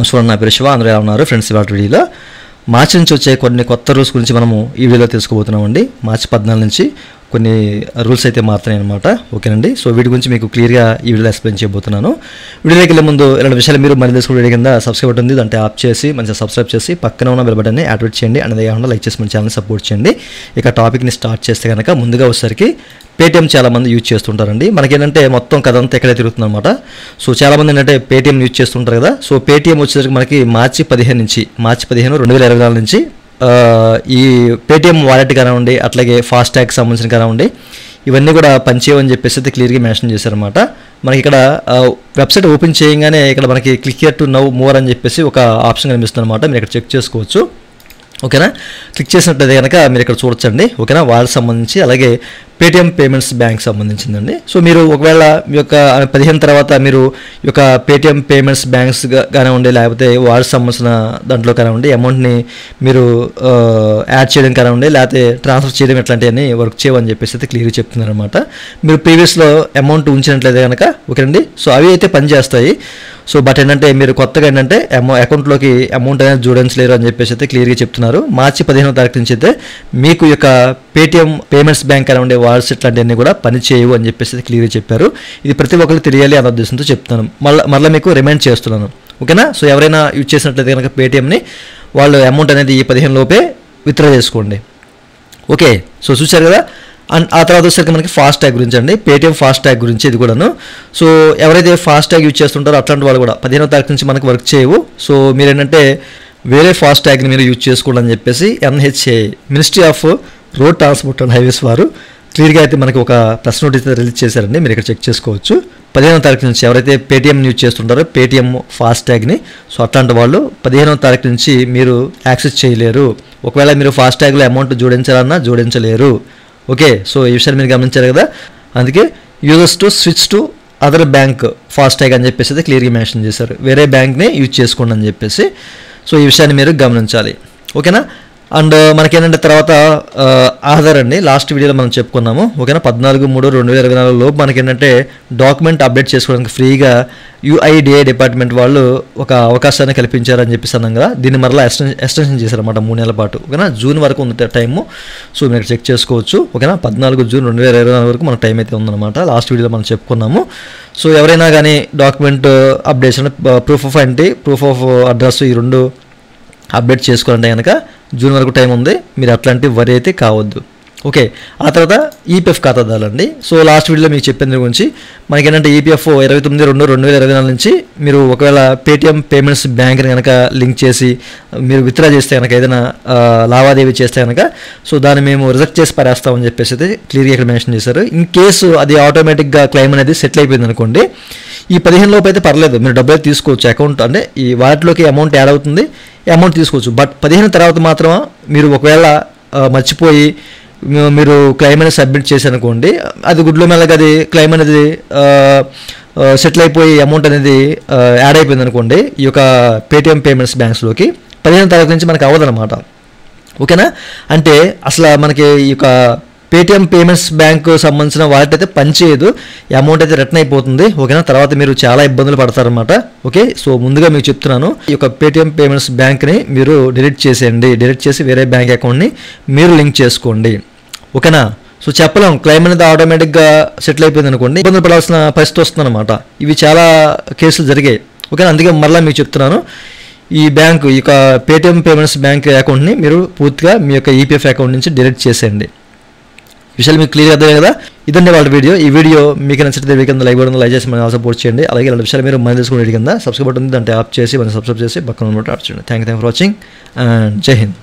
నమస్కారం, నా పేరు శివ. అందరూ ఎలా ఉన్నారు ఫ్రెండ్స్? ఇవాళ వీడియోలో మార్చి నుంచి వచ్చే కొన్ని కొత్త రూల్స్ గురించి మనము ఈ వీడియోలో తెలుసుకోబోతున్నామండి. మార్చి 14 నుంచి కొన్ని రూల్స్ అయితే మారుతున్నాయి అనమాట. ఓకేనండి. సో వీటి గురించి మీకు క్లియర్గా ఈ వీడియోలో ఎక్స్ప్లెయిన్ చేయబోతున్నాను. వీడియోలోకి వెళ్ళే ముందు ఇలాంటి విషయాలు మీరు మళ్ళీ తెలుసుకునే వీడియో కింద సబ్స్క్రైబ్ బటన్ ఉంది, దాంట్లో ఆప్ చేసి మంచిగా సబ్స్క్రైబ్ చేసి పక్కన ఉన్న బెల్ బటన్ని యాక్టివేట్ చేయండి. అనేది కాకుండా లైక్ చేసి మన ఛానల్ని సపోర్ట్ చేయండి. ఇక టాపిక్ని స్టార్ట్ చేస్తే కనుక ముందుగా వచ్చేసరికి పేటీఎం చాలామంది యూజ్ చేస్తుంటారండి. మనకేంటంటే మొత్తం కథ అంతా ఎక్కడే తిరుగుతుంది అనమాట. సో చాలామంది ఏంటంటే పేటీఎం యూజ్ చేస్తుంటారు కదా. సో పేటీఎం వచ్చేసరికి మనకి మార్చి 15 2024 నుంచి ఈ పేటీఎం వాలెట్ కానివ్వండి, అట్లాగే ఫాస్టాగ్ సంబంధించిన కానివ్వండి, ఇవన్నీ కూడా పనిచేయవని చెప్పేసి అయితే క్లియర్గా మెన్షన్ చేశారనమాట. మనకి ఇక్కడ వెబ్సైట్ ఓపెన్ చేయగానే ఇక్కడ మనకి click here to now more అని చెప్పేసి ఒక ఆప్షన్ కనిపిస్తుంది అనమాట. మీరు ఇక్కడ చెక్ చేసుకోవచ్చు. ఓకేనా, క్లిక్ చేసినట్లయితే కనుక మీరు ఇక్కడ చూడొచ్చండి. ఓకేనా, వాళ్ళకి సంబంధించి అలాగే పేటీఎం పేమెంట్స్ బ్యాంక్ సంబంధించిందండి. సో మీరు ఒకవేళ మీ యొక్క 15 తర్వాత మీరు ఈ యొక్క పేటీఎం పేమెంట్స్ బ్యాంక్స్ కానివ్వండి, లేకపోతే వాళ్ళకి సంబంధించిన దాంట్లో కానివ్వండి అమౌంట్ని మీరు యాడ్ చేయడం కానివ్వండి, లేకపోతే ట్రాన్స్ఫర్ చేయడం ఇట్లాంటివన్నీ వర్క్ చేయవని చెప్పేసి అయితే క్లియర్గా చెప్తున్నారు అనమాట. మీరు ప్రీవియస్లో అమౌంట్ ఉంచినట్లయితే కనుక ఓకేనండి. సో అవి అయితే పనిచేస్తాయి. సో బట్ ఏంటంటే మీరు కొత్తగా ఏంటంటే అకౌంట్లోకి అమౌంట్ అనేది జోడించలేరు అని చెప్పేసి అయితే క్లియర్గా చెప్తున్నారు. మార్చి 15వ తారీఖు నుంచి అయితే మీకు ఈ యొక్క పేటీఎం పేమెంట్స్ బ్యాంక్ కానివ్వండి, వాల్స్ ఇట్లాంటివన్నీ కూడా పని చేయవు అని చెప్పేసి అయితే క్లియర్గా చెప్పారు. ఇది ప్రతి ఒక్కరికి తెలియాలి అన్న ఉద్దేశంతో చెప్తున్నాను. మళ్ళీ మీకు రిమైండ్ చేస్తున్నాను. ఓకేనా. సో ఎవరైనా యూజ్ చేసినట్లయితే కనుక పేటీఎంని వాళ్ళు అమౌంట్ అనేది ఈ 15 లోపే విత్డ్రా చేసుకోండి. ఓకే, సో చూశారు కదా. అండ్ ఆ తర్వాత వచ్చేసరికి మనకి ఫాస్టాగ్ గురించి అండి, పేటీఎం ఫాస్టాగ్ గురించి ఇది కూడాను. సో ఎవరైతే ఫాస్టాగ్ యూజ్ చేస్తుంటారో అట్లాంటి వాళ్ళు కూడా 15వ తారీఖు నుంచి మనకి వర్క్ చేయవు. సో మీరు ఏంటంటే వేరే ఫాస్టాగ్ని మీరు యూజ్ చేసుకోండి అని చెప్పేసి NHAI ministry of road transport and highways వారు క్లియర్గా అయితే మనకి ఒక ప్రెస్ నోటీస్ రిలీజ్ చేశారండి. మీరు ఇక్కడ చెక్ చేసుకోవచ్చు. 15వ తారీఖు నుంచి ఎవరైతే పేటీఎం యూజ్ చేస్తుంటారో పేటీఎం ఫాస్టాగ్ని, సో అట్లాంటి వాళ్ళు 15వ తారీఖు నుంచి మీరు యాక్సెస్ చేయలేరు. ఒకవేళ మీరు ఫాస్టాగ్లో అమౌంట్ జోడించాలన్నా జోడించలేరు. ఓకే, సో ఈ విషయాన్ని మీరు గమనించారు కదా. అందుకే users to switch to other bank FASTag అని చెప్పేసి అయితే క్లియర్గా మెన్షన్ చేశారు. వేరే బ్యాంక్ని యూజ్ చేసుకోండి అని చెప్పేసి. సో ఈ విషయాన్ని మీరు గమనించాలి. ఓకేనా. అండ్ మనకేంటంటే తర్వాత ఆధార్ అండి, లాస్ట్ వీడియోలో మనం చెప్పుకున్నాము. ఓకేనా, 14/3/2024 లోపు మనకేంటంటే డాక్యుమెంట్ అప్డేట్ చేసుకోవడానికి ఫ్రీగా UIDAI డిపార్ట్మెంట్ వాళ్ళు ఒక అవకాశాన్ని కల్పించారని చెప్పేసి అన్నాం కదా. దీన్ని మరలా ఎక్స్టెన్షన్ చేశారన్నమాట 3 నెలల పాటు. ఓకేనా, జూన్ వరకు ఉంది టైము. సో మీరు చెక్ చేసుకోవచ్చు. ఓకేనా, 14 జూన్ 2024 వరకు మన టైం అయితే ఉందన్నమాట. లాస్ట్ వీడియోలో మనం చెప్పుకున్నాము. సో ఎవరైనా కానీ document updation, proof of identity, proof of address, ఈ 2 అప్డేట్ చేసుకోవాలంటే కనుక జూన్ వరకు టైం ఉంది. మీరు అట్లాంటి వరి అయితే కావద్దు. ఓకే, ఆ తర్వాత ఈపీఎఫ్ ఖాతాదారులండి. సో లాస్ట్ వీడియోలో మీకు చెప్పిన గురించి మనకి ఏంటంటే ఈపీఎఫ్ 29/2/2024 నుంచి మీరు ఒకవేళ పేటీఎం పేమెంట్స్ బ్యాంక్ని కనుక లింక్ చేసి మీరు విత్డ్రా చేస్తే కనుక ఏదైనా లావాదేవీ చేస్తే కనుక సో దాన్ని మేము రిజెక్ట్ చేసి పరేస్తామని చెప్పేసి అయితే క్లియర్గా ఇక్కడ మెన్షన్ చేశారు. ఇన్ కేసు అది ఆటోమేటిక్గా క్లెయిమ్ అనేది సెటిల్ అయిపోయింది అనుకోండి, ఈ 15 లోపు అయితే పర్లేదు, మీరు డబ్బులు అయితే తీసుకోవచ్చు. అకౌంట్ అంటే ఈ వాటిలోకి అమౌంట్ యాడ్ అవుతుంది, అమౌంట్ తీసుకోవచ్చు. బట్ 15 తర్వాత మాత్రం మీరు ఒకవేళ మర్చిపోయి మీరు క్లెయిమ్ అనేది సబ్మిట్ చేశారనుకోండి, అది గుడ్లో మెల్లగా అది క్లెయిమ్ అనేది సెటిల్ అయిపోయి అమౌంట్ అనేది యాడ్ అయిపోయింది అనుకోండి ఈ యొక్క పేటీఎం పేమెంట్స్ బ్యాంక్స్లోకి, 15వ తారీఖు నుంచి మనకు అవ్వదన్నమాట. ఓకేనా, అంటే అసలు మనకి ఈ యొక్క పేటీఎం పేమెంట్స్ బ్యాంక్ సంబంధించిన వాలెట్ అయితే పనిచేయదు, అమౌంట్ అయితే రిటర్న్ అయిపోతుంది. ఓకేనా, తర్వాత మీరు చాలా ఇబ్బందులు పడతారనమాట. ఓకే, సో ముందుగా మీకు చెప్తున్నాను, ఈ యొక్క పేటీఎం పేమెంట్స్ బ్యాంక్ని మీరు డిలీట్ చేసేయండి. డిలీట్ చేసి వేరే బ్యాంక్ అకౌంట్ని మీరు లింక్ చేసుకోండి. ఓకేనా, సో చెప్పలేం, క్లెయిమ్ అనేది ఆటోమేటిక్గా సెటిల్ అయిపోయింది అనుకోండి, ఇబ్బందులు పడాల్సిన పరిస్థితి వస్తుందన్నమాట. ఇవి చాలా కేసులు జరిగాయి. ఓకేనా, అందుకే మరలా మీకు చెప్తున్నాను, ఈ బ్యాంకు ఈ యొక్క పేటీఎం పేమెంట్స్ బ్యాంక్ అకౌంట్ని మీరు పూర్తిగా మీ యొక్క ఈపీఎఫ్ అకౌంట్ నుంచి డిలీట్ చేసేయండి. విషయాలు మీకు క్లియర్ అర్థమే కదా. ఇదండి వాళ్ళ వీడియో. ఈ వీడియో మీకు నచ్చితే వీకెండ్ లైక్ బటన్ లైక్ చేసి మనం సపోర్ట్ చేయండి. అలాగే ఇలాంటి విషయాలు మీరు మనం తెలుసుకునే కింద సబ్స్క్రైబ్ బటన్ ఉంది, దాంట్లో ఆప్ చేసి మనం సబ్స్క్రైబ్ చేసి పక్కన ఆప్ చేయండి. Thank you for watching and జై హింద్.